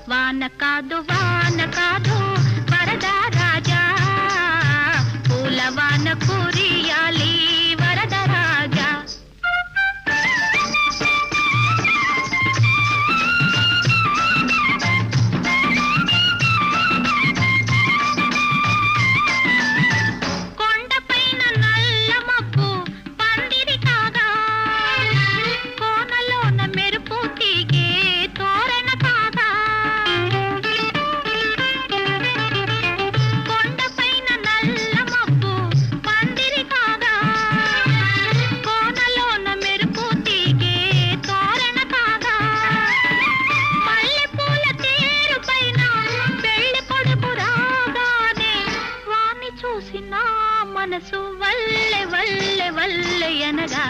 వాన కాదు వరద రాజా, పూల వాన కురియాలి వరద రాజా. కొండపైన నల్ల మబ్బు పందిరి కాగా, కోనలోన మెరుపు తీగే తోరణ కాగా. కొండపైన నల్ల మబ్బు పందిరి కాగా, కోనలోన మెరుపు తీగే తోరణ కాగా. మల్లెపూల తేరు పైన పెళ్లి కొడుకు రాగానే, వాణ్ణి చూసిన మనసు వల్లె వల్లె వల్లె అనగా